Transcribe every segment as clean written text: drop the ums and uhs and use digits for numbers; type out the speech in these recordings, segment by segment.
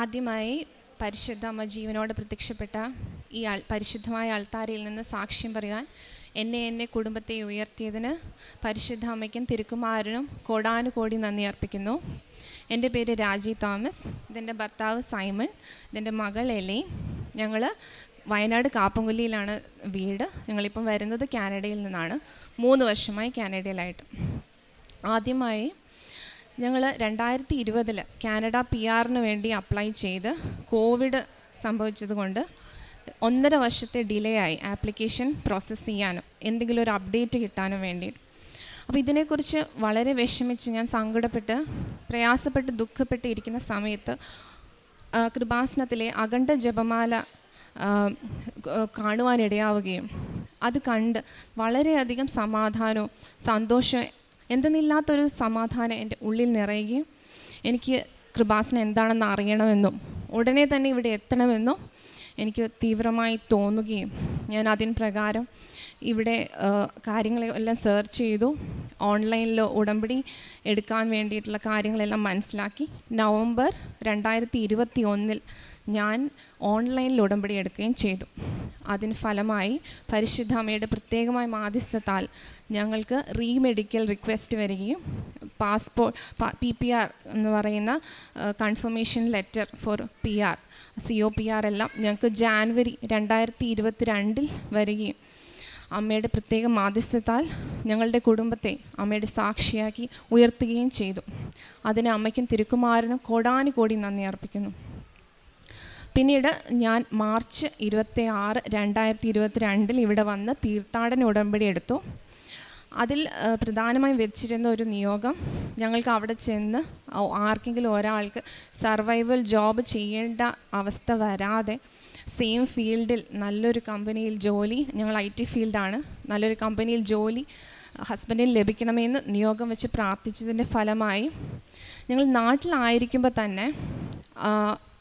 ആദ്യമായി പരിശുദ്ധ അമ്മ ജീവനോട് പ്രത്യക്ഷപ്പെട്ട ഈ പരിശുദ്ധമായ അൾത്താരയിൽ നിന്ന് സാക്ഷ്യം പറയാൻ എന്നെ കുടുംബത്തെ ഉയർത്തിയതിന് പരിശുദ്ധ അമ്മയ്ക്കും തിരുക്കുമാരനും കോടാനുകോടി നന്ദി അർപ്പിക്കുന്നു. എൻ്റെ പേര് രാജി തോമസ്, ഇതെൻ്റെ ഭർത്താവ് സൈമൺ, ഇതെൻ്റെ മകൾ എലി. ഞങ്ങൾ വയനാട് കാപ്പംകുല്ലിയിലാണ് വീട്. ഞങ്ങളിപ്പം വരുന്നത് കാനഡയിൽ നിന്നാണ്. 3 വർഷമായി കാനഡയിലായിട്ട്. ആദ്യമായി ഞങ്ങൾ 2020 കാനഡ PR വേണ്ടി അപ്ലൈ ചെയ്ത് കോവിഡ് സംഭവിച്ചതുകൊണ്ട് 1.5 വർഷത്തെ ഡിലേ ആയി ആപ്ലിക്കേഷൻ പ്രോസസ്സ് ചെയ്യാനും എന്തെങ്കിലും ഒരു അപ്ഡേറ്റ് കിട്ടാനും വേണ്ടിയിട്ട്. അപ്പോൾ ഇതിനെക്കുറിച്ച് വളരെ വിഷമിച്ച് ഞാൻ സങ്കടപ്പെട്ട് പ്രയാസപ്പെട്ട് ദുഃഖപ്പെട്ട് ഇരിക്കുന്ന സമയത്ത് കൃപാസനത്തിലെ അഖണ്ഡ ജപമാല കാണുവാനിടയാവുകയും അത് കണ്ട് വളരെയധികം സമാധാനവും സന്തോഷവും എന്തെന്നില്ലാത്തൊരു സമാധാനം എൻ്റെ ഉള്ളിൽ നിറയുകയും എനിക്ക് കൃപാസനം എന്താണെന്ന് അറിയണമെന്നും ഉടനെ തന്നെ ഇവിടെ എത്തണമെന്നും എനിക്ക് തീവ്രമായി തോന്നുകയും ഞാൻ അതിന് പ്രകാരം ഇവിടെ കാര്യങ്ങളെല്ലാം സെർച്ച് ചെയ്തു. ഓൺലൈനിൽ ഉടമ്പടി എടുക്കാൻ വേണ്ടിയിട്ടുള്ള കാര്യങ്ങളെല്ലാം മനസ്സിലാക്കി നവംബർ 2021 ഞാൻ ഓൺലൈനിൽ ഉടമ്പടി എടുക്കുകയും ചെയ്തു. അതിന് ഫലമായി പരിശുദ്ധ അമ്മയുടെ പ്രത്യേകമായ മാധ്യസ്ഥത്താൽ ഞങ്ങൾക്ക് റീമെഡിക്കൽ റിക്വസ്റ്റ് വരികയും പാസ്പോർട്ട് PPR എന്ന് പറയുന്ന confirmation letter four PR COPR എല്ലാം ഞങ്ങൾക്ക് ജാനുവരി 2022 വരികയും അമ്മയുടെ പ്രത്യേക മാധ്യസ്ഥത്താൽ ഞങ്ങളുടെ കുടുംബത്തെ അമ്മയുടെ സാക്ഷിയാക്കി ഉയർത്തുകയും ചെയ്തു. അതിന് അമ്മയ്ക്കും തിരുക്കുമാരനും കോടാനുകോടി നന്ദി അർപ്പിക്കുന്നു. പിന്നീട് ഞാൻ മാർച്ച് 26, 2022 ഇവിടെ വന്ന് തീർത്ഥാടന ഉടമ്പടി എടുത്തു. അതിൽ പ്രധാനമായും വെച്ചിരുന്ന ഒരു നിയോഗം, ഞങ്ങൾക്ക് അവിടെ ചെന്ന് ആർക്കെങ്കിലും ഒരാൾക്ക് സർവൈവൽ ജോബ് ചെയ്യേണ്ട അവസ്ഥ വരാതെ സെയിം ഫീൽഡിൽ നല്ലൊരു കമ്പനിയിൽ ജോലി, ഞങ്ങൾ IT ഫീൽഡാണ്, നല്ലൊരു കമ്പനിയിൽ ജോലി ഹസ്ബൻഡിന് ലഭിക്കണമെന്ന് നിയോഗം വെച്ച് പ്രാർത്ഥിച്ചതിൻ്റെ ഫലമായി ഞങ്ങൾ നാട്ടിലായിരിക്കുമ്പോൾ തന്നെ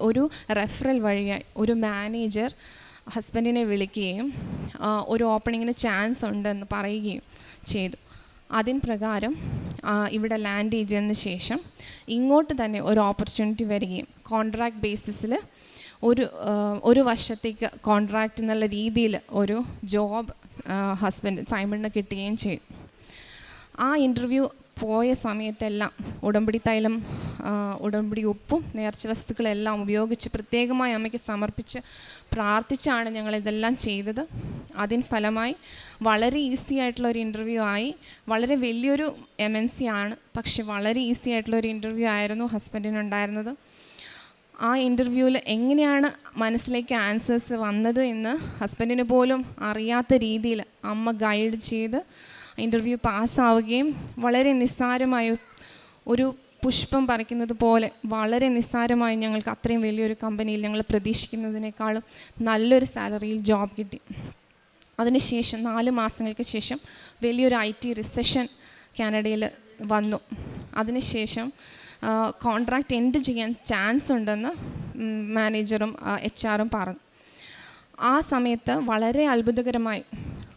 ഒരു റെഫറൽ വഴിയായി ഒരു മാനേജർ ഹസ്ബൻഡിനെ വിളിക്കുകയും ഒരു ഓപ്പണിങ്ങിന് ചാൻസ് ഉണ്ടെന്ന് പറയുകയും ചെയ്തു. അതിന് പ്രകാരം ഇവിടെ ലാൻഡ് ചെയ്തതിന് ശേഷം ഇങ്ങോട്ട് തന്നെ ഒരു ഓപ്പർച്യൂണിറ്റി വരികയും കോൺട്രാക്ട് ബേസിസിൽ ഒരു വർഷത്തേക്ക് കോൺട്രാക്റ്റ് എന്നുള്ള രീതിയിൽ ഒരു ജോബ് ഹസ്ബൻഡ് സൈമണിന് കിട്ടുകയും ചെയ്തു. ആ ഇൻ്റർവ്യൂ പോയ സമയത്തെല്ലാം ഉടമ്പടി തൈലം, ഉടമ്പടി ഉപ്പും നേർച്ച വസ്തുക്കളെല്ലാം ഉപയോഗിച്ച് പ്രത്യേകമായി അമ്മയ്ക്ക് സമർപ്പിച്ച് പ്രാർത്ഥിച്ചാണ് ഞങ്ങളിതെല്ലാം ചെയ്തത്. അതിന് ഫലമായി വളരെ ഈസി ആയിട്ടുള്ളൊരു ഇൻ്റർവ്യൂ ആയി. വളരെ വലിയൊരു MNC ആണ്, പക്ഷെ വളരെ ഈസി ആയിട്ടുള്ളൊരു ഇൻ്റർവ്യൂ ആയിരുന്നു ഹസ്ബൻഡിനുണ്ടായിരുന്നത്. ആ ഇൻ്റർവ്യൂവിൽ എങ്ങനെയാണ് മനസ്സിലേക്ക് ആൻസേഴ്സ് വന്നത് എന്ന് ഹസ്ബൻഡിന് പോലും അറിയാത്ത രീതിയിൽ അമ്മ ഗൈഡ് ചെയ്ത് ഇൻ്റർവ്യൂ പാസ്സാവുകയും വളരെ നിസ്സാരമായ ഒരു പുഷ്പം പറിക്കുന്നത് പോലെ വളരെ നിസ്സാരമായി ഞങ്ങൾക്ക് അത്രയും വലിയൊരു കമ്പനിയിൽ ഞങ്ങൾ പ്രതീക്ഷിക്കുന്നതിനേക്കാളും നല്ലൊരു സാലറിയിൽ ജോബ് കിട്ടി. അതിനുശേഷം 4 മാസങ്ങൾക്ക് ശേഷം വലിയൊരു IT റിസഷൻ കാനഡയിൽ വന്നു. അതിനുശേഷം കോൺട്രാക്റ്റ് എൻഡ് ചെയ്യാൻ ചാൻസ് ഉണ്ടെന്ന് മാനേജറും HR പറഞ്ഞു. ആ സമയത്ത് വളരെ അത്ഭുതകരമായി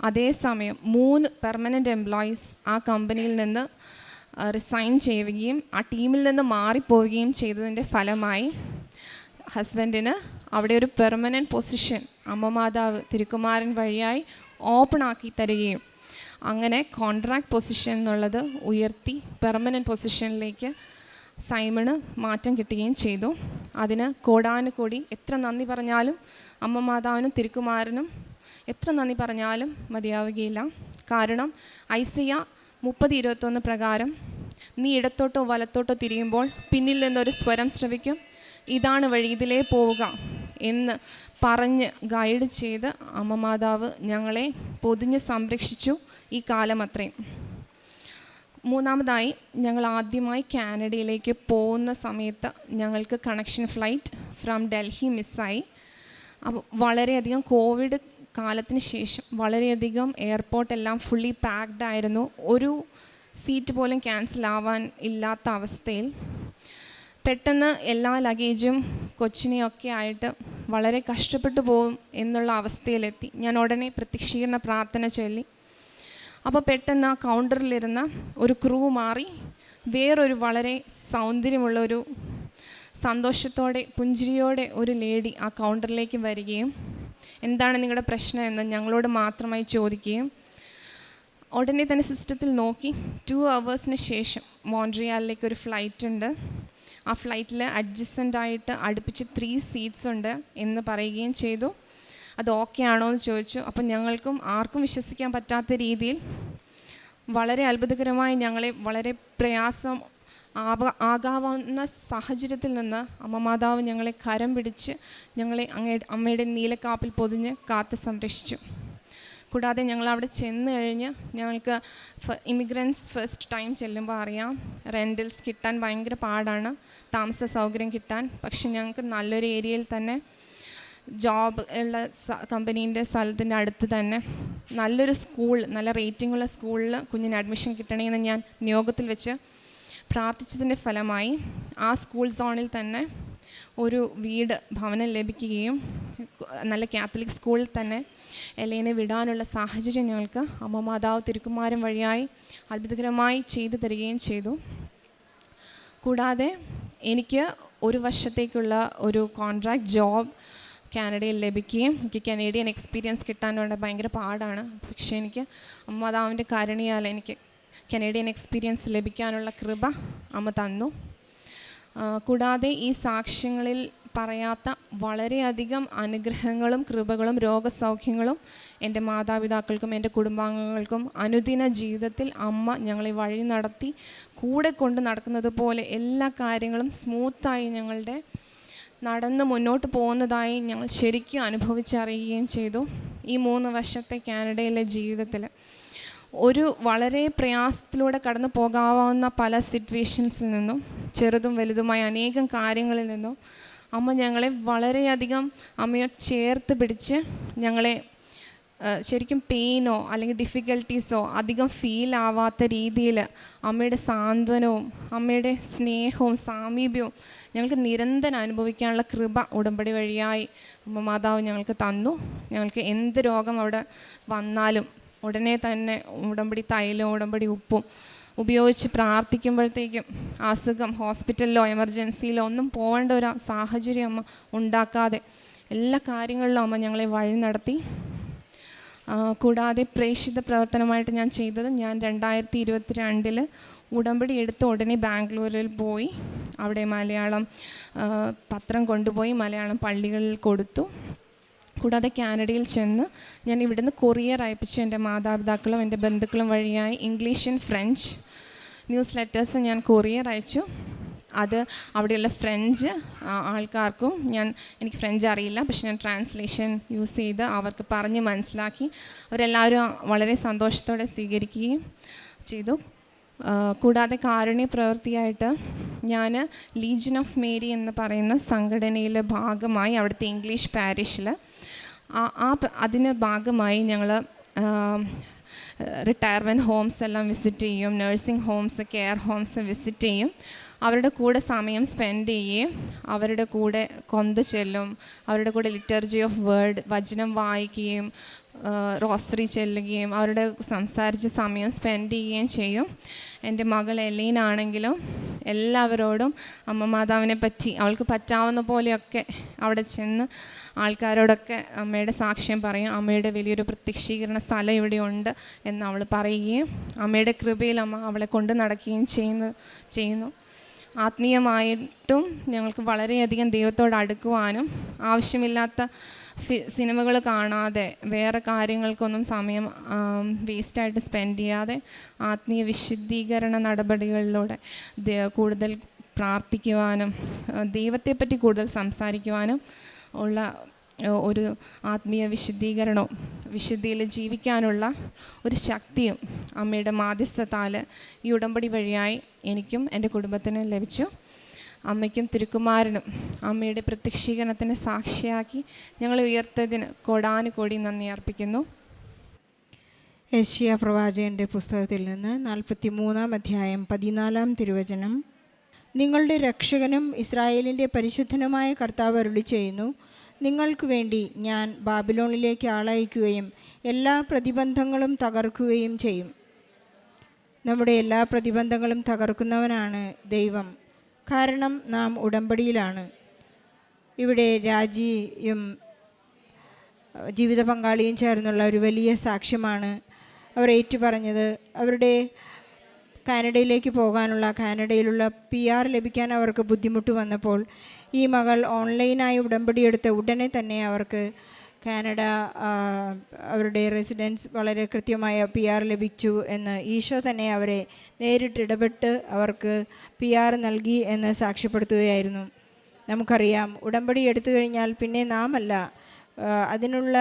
അതേസമയം 3 പെർമനൻ്റ് എംപ്ലോയീസ് ആ കമ്പനിയിൽ നിന്ന് റിസൈൻ ചെയ്യുകയും ആ ടീമിൽ നിന്ന് മാറിപ്പോവുകയും ചെയ്തതിൻ്റെ ഫലമായി ഹസ്ബൻഡിന് അവിടെ ഒരു പെർമനൻ്റ് പൊസിഷൻ അമ്മ മാതാവ് തിരുക്കുമാരൻ വഴിയായി ഓപ്പൺ ആക്കി തരികയും അങ്ങനെ കോൺട്രാക്ട് പൊസിഷൻ എന്നുള്ളത് ഉയർത്തി പെർമനൻ്റ് പൊസിഷനിലേക്ക് സൈമണ് മാറ്റം കിട്ടുകയും ചെയ്തു. അതിന് കോടാനുകോടി എത്ര നന്ദി പറഞ്ഞാലും അമ്മ മാതാവിനും തിരുക്കുമാരനും എത്ര നന്ദി പറഞ്ഞാലും മതിയാവുകയില്ല. കാരണം ഐസയ്യ 30:21 പ്രകാരം നീ ഇടത്തോട്ടോ വലത്തോട്ടോ തിരിയുമ്പോൾ പിന്നിൽ നിന്നൊരു സ്വരം ശ്രവിക്കും, ഇതാണ് വഴി, ഇതിലേ പോവുക എന്ന് പറഞ്ഞ് ഗൈഡ് ചെയ്ത് അമ്മ മാതാവ് ഞങ്ങളെ പൊതിഞ്ഞ് സംരക്ഷിച്ചു ഈ കാലം അത്രയും. മൂന്നാമതായി ഞങ്ങൾ ആദ്യമായി കാനഡയിലേക്ക് പോകുന്ന സമയത്ത് ഞങ്ങൾക്ക് കണക്ഷൻ ഫ്ലൈറ്റ് ഫ്രം ഡൽഹി മിസ്സായി. അപ്പോൾ വളരെയധികം കോവിഡ് കാലത്തിന് ശേഷം വളരെയധികം എയർപോർട്ടെല്ലാം ഫുള്ളി പാക്ഡ് ആയിരുന്നു. ഒരു സീറ്റ് പോലും ക്യാൻസൽ ആവാൻ ഇല്ലാത്ത അവസ്ഥയിൽ പെട്ടെന്ന് എല്ലാ ലഗേജും കൊച്ചിനെയൊക്കെ ആയിട്ട് വളരെ കഷ്ടപ്പെട്ടു പോകും എന്നുള്ള അവസ്ഥയിലെത്തി. ഞാൻ ഉടനെ പ്രത്യക്ഷീകരണ പ്രാർത്ഥന ചൊല്ലി. അപ്പോൾ പെട്ടെന്ന് ആ കൗണ്ടറിലിരുന്ന ഒരു ക്രൂ മാറി വേറൊരു വളരെ സൗന്ദര്യമുള്ളൊരു സന്തോഷത്തോടെ പുഞ്ചിരിയോടെ ഒരു ലേഡി ആ കൗണ്ടറിലേക്ക് വരികയും എന്താണ് നിങ്ങളുടെ പ്രശ്നം എന്ന് ഞങ്ങളോട് മാത്രമായി ചോദിക്കുകയും ഉടനെ തന്നെ സിസ്റ്റത്തിൽ നോക്കി 2 hours ശേഷം മോൺട്രിയാലിലേക്ക് ഒരു ഫ്ലൈറ്റ് ഉണ്ട്, ആ ഫ്ലൈറ്റിൽ അഡ്ജസ്റ്റൻ്റായിട്ട് അടുപ്പിച്ച് 3 seats ഉണ്ട് എന്ന് പറയുകയും ചെയ്തു. അത് ഓക്കെ ആണോ എന്ന് ചോദിച്ചു. അപ്പം ഞങ്ങൾക്കും ആർക്കും വിശ്വസിക്കാൻ പറ്റാത്ത രീതിയിൽ വളരെ അത്ഭുതകരമായി ഞങ്ങളെ വളരെ പ്രയാസം ആകാവുന്ന സാഹചര്യത്തിൽ നിന്ന് അമ്മ മാതാവ് ഞങ്ങളെ കരം പിടിച്ച് ഞങ്ങളെ അമ്മയുടെ നീലക്കാപ്പിൽ പൊതിഞ്ഞ് കാത്ത് സംരക്ഷിച്ചു. കൂടാതെ ഞങ്ങൾ അവിടെ ചെന്ന് കഴിഞ്ഞ് ഞങ്ങൾക്ക് ഇമിഗ്രൻസ് ഫസ്റ്റ് ടൈം ചെല്ലുമ്പോൾ അറിയാം റെൻറ്റൽസ് കിട്ടാൻ ഭയങ്കര പാടാണ്, താമസ സൗകര്യം കിട്ടാൻ. പക്ഷെ ഞങ്ങൾക്ക് നല്ലൊരു ഏരിയയിൽ തന്നെ ജോബ് ഉള്ള കമ്പനീൻ്റെ സ്ഥലത്തിൻ്റെ അടുത്ത് തന്നെ നല്ലൊരു സ്കൂൾ, നല്ല റേറ്റിംഗ് ഉള്ള സ്കൂളിൽ കുഞ്ഞിന് അഡ്മിഷൻ കിട്ടണമെന്ന് ഞാൻ നിയോഗത്തിൽ വെച്ച് പ്രാർത്ഥിച്ചതിൻ്റെ ഫലമായി ആ സ്കൂൾ സോണിൽ തന്നെ ഒരു ഭവനം ലഭിക്കുകയും നല്ല കാത്തലിക് സ്കൂളിൽ തന്നെ എലേനെ വിടാനുള്ള സാഹചര്യം ഞങ്ങൾക്ക് അമ്മ മാതാവ് തിരുക്കുമാരൻ വഴിയായി അത്ഭുതകരമായി ചെയ്തു തരികയും ചെയ്തു. കൂടാതെ എനിക്ക് 1 വർഷത്തേക്കുള്ള ഒരു കോൺട്രാക്റ്റ് ജോബ് കാനഡയിൽ ലഭിക്കുകയും എനിക്ക് കനേഡിയൻ എക്സ്പീരിയൻസ് കിട്ടാനുള്ള ഭയങ്കര പാടാണ്. പക്ഷേ എനിക്ക് അമ്മ മാതാവിൻ്റെ കാരുണ്യാൽ എനിക്ക് കനേഡിയൻ എക്സ്പീരിയൻസ് ലഭിക്കാനുള്ള കൃപ അമ്മ തന്നു. കൂടാതെ ഈ സാക്ഷ്യങ്ങളിൽ പറയാത്ത വളരെയധികം അനുഗ്രഹങ്ങളും കൃപകളും രോഗസൗഖ്യങ്ങളും എൻ്റെ മാതാപിതാക്കൾക്കും എൻ്റെ കുടുംബാംഗങ്ങൾക്കും അനുദിന ജീവിതത്തിൽ അമ്മ ഞങ്ങളെ വഴി നടത്തി കൂടെ കൊണ്ട് നടക്കുന്നത് പോലെ എല്ലാ കാര്യങ്ങളും സ്മൂത്തായി ഞങ്ങളുടെ നടന്ന് മുന്നോട്ട് പോകുന്നതായി ഞങ്ങൾ ശരിക്കും അനുഭവിച്ചറിയുകയും ചെയ്തു. ഈ 3 വർഷത്തെ കാനഡയിലെ ജീവിതത്തിൽ ഒരു വളരെ പ്രയാസത്തിലൂടെ കടന്നു പോകാവുന്ന പല സിറ്റുവേഷൻസിൽ നിന്നും ചെറുതും വലുതുമായ അനേകം കാര്യങ്ങളിൽ നിന്നും അമ്മ ഞങ്ങളെ വളരെയധികം അമ്മയെ ചേർത്ത് പിടിച്ച് ഞങ്ങളെ ശരിക്കും പെയിനോ അല്ലെങ്കിൽ ഡിഫിക്കൽട്ടീസോ അധികം ഫീൽ ആവാത്ത രീതിയിൽ അമ്മയുടെ സാന്ത്വനവും അമ്മയുടെ സ്നേഹവും സാമീപ്യവും ഞങ്ങൾക്ക് നിരന്തരം അനുഭവിക്കാനുള്ള കൃപ ഉടമ്പടി വഴിയായി അമ്മ മാതാവ് ഞങ്ങൾക്ക് തന്നു. ഞങ്ങൾക്ക് എന്ത് രോഗം അവിടെ വന്നാലും ഉടനെ തന്നെ ഉടമ്പടി തൈലവും ഉടമ്പടി ഉപ്പും ഉപയോഗിച്ച് പ്രാർത്ഥിക്കുമ്പോഴത്തേക്കും അസുഖം ഹോസ്പിറ്റലിലോ എമർജൻസിയിലോ ഒന്നും പോകേണ്ട ഒരു സാഹചര്യം അമ്മ ഉണ്ടാക്കാതെ എല്ലാ കാര്യങ്ങളിലും അമ്മ ഞങ്ങളെ വഴി നടത്തി. കൂടാതെ പ്രേക്ഷിത പ്രവർത്തനമായിട്ട് ഞാൻ ചെയ്തത്, ഞാൻ 2022 ഉടമ്പടി എടുത്ത് ഉടനെ ബാംഗ്ലൂരിൽ പോയി അവിടെ മലയാളം പത്രം കൊണ്ടുപോയി മലയാളം പള്ളികളിൽ കൊടുത്തു. കൂടാതെ കാനഡയിൽ ചെന്ന് ഞാൻ ഇവിടുന്ന് കൊറിയർ അയപ്പിച്ചു എൻ്റെ മാതാപിതാക്കളും എൻ്റെ ബന്ധുക്കളും വഴിയായി English and French news letters ഞാൻ കൊറിയർ അയച്ചു. അത് അവിടെയുള്ള ഫ്രഞ്ച് ആൾക്കാർക്കും എനിക്ക് ഫ്രഞ്ച് അറിയില്ല, പക്ഷെ ഞാൻ ട്രാൻസ്ലേഷൻ യൂസ് ചെയ്ത് അവർക്ക് പറഞ്ഞ് മനസ്സിലാക്കി. അവരെല്ലാവരും വളരെ സന്തോഷത്തോടെ സ്വീകരിക്കുകയും ചെയ്തു. കൂടാതെ കാരുണ്യ പ്രവൃത്തിയായിട്ട് ഞാൻ ലീജിയൻ ഓഫ് മേരി എന്ന് പറയുന്ന സംഘടനയിലെ ഭാഗമായി അവിടുത്തെ ഇംഗ്ലീഷ് പാരിഷിൽ അതിന് ഭാഗമായി ഞങ്ങൾ റിട്ടയർമെൻറ്റ് ഹോംസ് എല്ലാം വിസിറ്റ് ചെയ്യും, nursing homes, care homes visit ചെയ്യും. അവരുടെ കൂടെ സമയം സ്പെൻഡ് ചെയ്യുകയും അവരുടെ കൂടെ കൊന്ത ചെല്ലും, അവരുടെ കൂടെ ലിറ്റർജി ഓഫ് വേർഡ് വചനം വായിക്കുകയും റോസറി ചെല്ലുകയും അവരുടെ സംസാരിച്ച് സമയം സ്പെൻഡ് ചെയ്യുകയും ചെയ്യും. എൻ്റെ മകൾ എലീനാണെങ്കിലും എല്ലാവരോടും അമ്മ മാതാവിനെ പറ്റി അവൾക്ക് പറ്റാവുന്ന പോലെയൊക്കെ അവിടെ ചെന്ന് ആൾക്കാരോടൊക്കെ അമ്മയുടെ സാക്ഷ്യം പറയും. അമ്മയുടെ വലിയൊരു പ്രത്യക്ഷീകരണ സ്ഥലം ഇവിടെ ഉണ്ട് എന്ന് അവൾ പറയുകയും അമ്മയുടെ കൃപയിൽ അമ്മ അവളെ കൊണ്ട് നടക്കുകയും ചെയ്യുന്നു. ആത്മീയമായിട്ടും ഞങ്ങൾക്ക് വളരെയധികം ദൈവത്തോട് അടുക്കുവാനും ആവശ്യമില്ലാത്ത സിനിമകൾ കാണാതെ വേറെ കാര്യങ്ങൾക്കൊന്നും സമയം വേസ്റ്റായിട്ട് സ്പെൻഡ് ചെയ്യാതെ ആത്മീയ വിശുദ്ധീകരണ നടപടികളിലൂടെ കൂടുതൽ പ്രാർത്ഥിക്കുവാനും ദൈവത്തെപ്പറ്റി കൂടുതൽ സംസാരിക്കുവാനും ഉള്ള ഒരു ആത്മീയ വിശുദ്ധീകരണവും വിശുദ്ധിയിൽ ജീവിക്കാനുള്ള ഒരു ശക്തിയും അമ്മയുടെ മാധ്യസ്ഥത്താൽ ഈ ഉടമ്പടി വഴിയായി എനിക്കും എൻ്റെ കുടുംബത്തിനും ലഭിച്ചു. അമ്മയ്ക്കും തിരുക്കുമാരനും അമ്മയുടെ പ്രത്യക്ഷീകരണത്തിന് സാക്ഷിയാക്കി ഞങ്ങളെ ഉയർത്തതിന് കോടാനുകോടി നന്ദി അർപ്പിക്കുന്നു. യെശയ്യാ പ്രവാചകൻ്റെ പുസ്തകത്തിൽ നിന്ന് 43-ാം അധ്യായം 14-ാം തിരുവചനം. നിങ്ങളുടെ രക്ഷകനും ഇസ്രായേലിൻ്റെ പരിശുദ്ധനുമായ കർത്താവ് അരുളി ചെയ്യുന്നു, നിങ്ങൾക്ക് വേണ്ടി ഞാൻ ബാബിലോണിലേക്ക് ആളയക്കുകയും എല്ലാ പ്രതിബന്ധങ്ങളും തകർക്കുകയും ചെയ്യും. നമ്മുടെ എല്ലാ പ്രതിബന്ധങ്ങളും തകർക്കുന്നവനാണ് ദൈവം. കാരണം നാം ഉടമ്പടിയിലാണ്. ഇവിടെ രാജിയും ജീവിത പങ്കാളിയും ചേർന്നുള്ള ഒരു വലിയ സാക്ഷ്യമാണ് അവർ ഏറ്റുപറഞ്ഞത്. അവരുടെ കാനഡയിലേക്ക് പോകാനുള്ള, കാനഡയിലുള്ള PR ലഭിക്കാൻ അവർക്ക് ബുദ്ധിമുട്ട് വന്നപ്പോൾ ഈ മകൾ ഓൺലൈനായി ഉടമ്പടി എടുത്ത ഉടനെ തന്നെ അവർക്ക് കാനഡ അവരുടെ റെസിഡൻസ് വളരെ കൃത്യമായ PR ലഭിച്ചു എന്ന് ഈശോ തന്നെ അവരെ നേരിട്ട് ഇടപെട്ട് അവർക്ക് PR നൽകി എന്ന് സാക്ഷ്യപ്പെടുത്തുകയായിരുന്നു. നമുക്കറിയാം, ഉടമ്പടി എടുത്തു കഴിഞ്ഞാൽ പിന്നെ നാമല്ല, അതിനുള്ള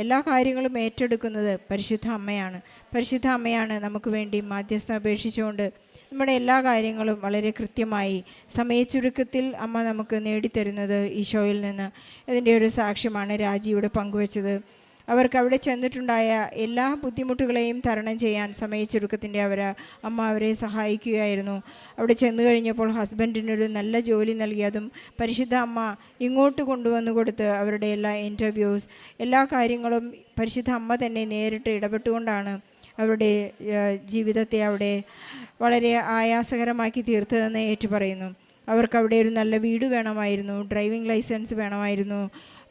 എല്ലാ കാര്യങ്ങളും ഏറ്റെടുക്കുന്നത് പരിശുദ്ധ അമ്മയാണ്. പരിശുദ്ധ അമ്മയാണ് നമുക്ക് വേണ്ടി മാധ്യസ്ഥം അപേക്ഷിച്ചുകൊണ്ട് നമ്മുടെ എല്ലാ കാര്യങ്ങളും വളരെ കൃത്യമായി സമയച്ചുരുക്കത്തിൽ അമ്മ നമുക്ക് നേടിത്തരുന്നത് ഈശോയിൽ നിന്ന്. ഇതിൻ്റെ ഒരു സാക്ഷ്യമാണ് രാജിയുടെ പങ്കുവച്ചത്. അവർക്ക് അവിടെ ചെന്നിട്ടുണ്ടായ എല്ലാ ബുദ്ധിമുട്ടുകളെയും തരണം ചെയ്യാൻ സമയച്ചുരുക്കത്തിൻ്റെ അമ്മ അവരെ സഹായിക്കുകയായിരുന്നു. അവിടെ ചെന്ന് കഴിഞ്ഞപ്പോൾ ഹസ്ബൻഡിനൊരു നല്ല ജോലി നൽകി, അതും പരിശുദ്ധ അമ്മ ഇങ്ങോട്ട് കൊണ്ടുവന്ന് കൊടുത്ത് അവരുടെ എല്ലാ ഇൻ്റർവ്യൂസ്, എല്ലാ കാര്യങ്ങളും പരിശുദ്ധ അമ്മ തന്നെ നേരിട്ട് ഇടപെട്ടുകൊണ്ടാണ് അവരുടെ ജീവിതത്തെ അവിടെ വളരെ ആയാസകരമാക്കി തീർത്തതെന്ന് ഏറ്റുപറയുന്നു. അവർക്കവിടെ ഒരു നല്ല വീട് വേണമായിരുന്നു, ഡ്രൈവിംഗ് ലൈസൻസ് വേണമായിരുന്നു,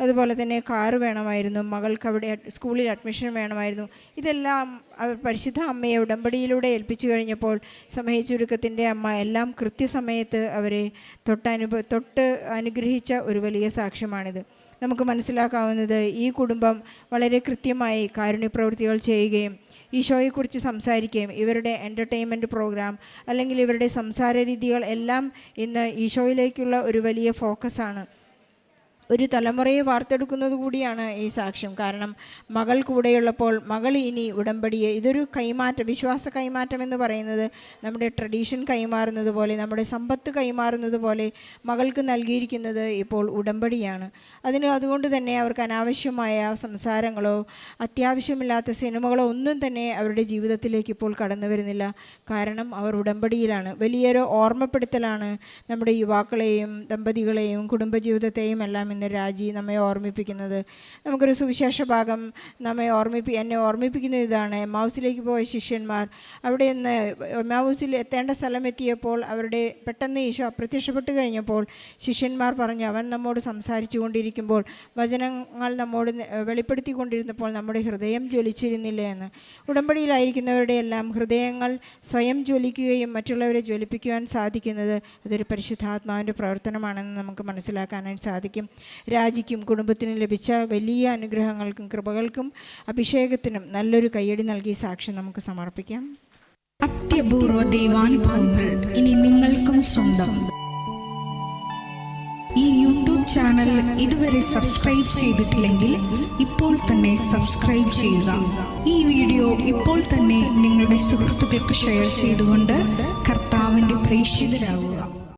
അതുപോലെ തന്നെ കാറ് വേണമായിരുന്നു, മകൾക്ക് അവിടെ സ്കൂളിൽ അഡ്മിഷൻ വേണമായിരുന്നു. ഇതെല്ലാം അവർ പരിശുദ്ധ അമ്മയെ ഉടമ്പടിയിലൂടെ ഏൽപ്പിച്ചു കഴിഞ്ഞപ്പോൾ സമയച്ചുരുക്കത്തിൻ്റെ അമ്മ എല്ലാം കൃത്യസമയത്ത് അവരെ തൊട്ട് അനുഗ്രഹിച്ച ഒരു വലിയ സാക്ഷ്യമാണിത്. നമുക്ക് മനസ്സിലാക്കാവുന്നത്, ഈ കുടുംബം വളരെ കൃത്യമായി കാരുണ്യപ്രവൃത്തികൾ ചെയ്യുകയും ഈശോയെക്കുറിച്ച് സംസാരിക്കുകയും ഇവരുടെ എൻ്റർടൈൻമെൻറ്റ് പ്രോഗ്രാം അല്ലെങ്കിൽ ഇവരുടെ സംസാര രീതികൾ എല്ലാം ഇന്ന് ഈശോയിലേക്കുള്ള ഒരു വലിയ ഫോക്കസാണ്. ഒരു തലമുറയെ വാർത്തെടുക്കുന്നത് കൂടിയാണ് ഈ സാക്ഷ്യം. കാരണം മകൾ കൂടെയുള്ളപ്പോൾ മകൾ ഇനി ഉടമ്പടിയെ, ഇതൊരു കൈമാറ്റം, വിശ്വാസ കൈമാറ്റം എന്ന് പറയുന്നത് നമ്മുടെ ട്രഡീഷൻ കൈമാറുന്നത് പോലെ, നമ്മുടെ സമ്പത്ത് കൈമാറുന്നത് പോലെ മകൾക്ക് നൽകിയിരിക്കുന്നത് ഇപ്പോൾ ഉടമ്പടിയാണ്. അതുകൊണ്ട് തന്നെ അവർക്ക് അനാവശ്യമായ സംസാരങ്ങളോ അത്യാവശ്യമില്ലാത്ത സിനിമകളോ ഒന്നും തന്നെ അവരുടെ ജീവിതത്തിലേക്ക് ഇപ്പോൾ കടന്നു വരുന്നില്ല. കാരണം അവർ ഉടമ്പടിയിലാണ്. വലിയൊരു ഓർമ്മപ്പെടുത്തലാണ് നമ്മുടെ യുവാക്കളെയും ദമ്പതികളെയും കുടുംബജീവിതത്തെയും എല്ലാം ഇന്ന് രാജി നമ്മെ ഓർമ്മിപ്പിക്കുന്നത്. നമുക്കൊരു സുവിശേഷ ഭാഗം എന്നെ ഓർമ്മിപ്പിക്കുന്നത് ഇതാണ്. എമ്മാവൂസിലേക്ക് പോയ ശിഷ്യന്മാർ അവിടെ നിന്ന് എമ്മാവൂസിൽ എത്തേണ്ട സ്ഥലം എത്തിയപ്പോൾ പെട്ടെന്ന് ഈശോ അപ്രത്യക്ഷപ്പെട്ട് കഴിഞ്ഞപ്പോൾ ശിഷ്യന്മാർ പറഞ്ഞു, അവൻ നമ്മോട് സംസാരിച്ചു കൊണ്ടിരിക്കുമ്പോൾ, വചനങ്ങൾ നമ്മോട് വെളിപ്പെടുത്തിക്കൊണ്ടിരുന്നപ്പോൾ നമ്മുടെ ഹൃദയം ജ്വലിച്ചിരുന്നില്ല എന്ന്. ഉടമ്പടിയിലായിരിക്കുന്നവരുടെ എല്ലാം ഹൃദയങ്ങൾ സ്വയം ജ്വലിക്കുകയും മറ്റുള്ളവരെ ജ്വലിപ്പിക്കുവാൻ സാധിക്കുന്നത് അതൊരു പരിശുദ്ധാത്മാവിൻ്റെ പ്രവർത്തനമാണെന്ന് നമുക്ക് മനസ്സിലാക്കാനായിട്ട് സാധിക്കും. രാജിക്കും കുടുംബത്തിനും ലഭിച്ച വലിയ അനുഗ്രഹങ്ങൾക്കും കൃപകൾക്കും അഭിഷേകത്തിനും നല്ലൊരു കയ്യടി നൽകി സാക്ഷ്യം നമുക്ക് സമർപ്പിക്കാം. അത്യപൂർവ ദൈവാനുഭവങ്ങൾ ഇനി നിങ്ങൾക്കും സ്വന്തം. ഈ യൂട്യൂബ് ചാനൽ ഇതുവരെ സബ്സ്ക്രൈബ് ചെയ്തിട്ടില്ലെങ്കിൽ ഇപ്പോൾ തന്നെ സബ്സ്ക്രൈബ് ചെയ്യുക. ഈ വീഡിയോ ഇപ്പോൾ തന്നെ നിങ്ങളുടെ സുഹൃത്തുക്കൾക്ക് ഷെയർ ചെയ്തുകൊണ്ട് കർത്താവിൻ്റെ പ്രേക്ഷിതരാകുക.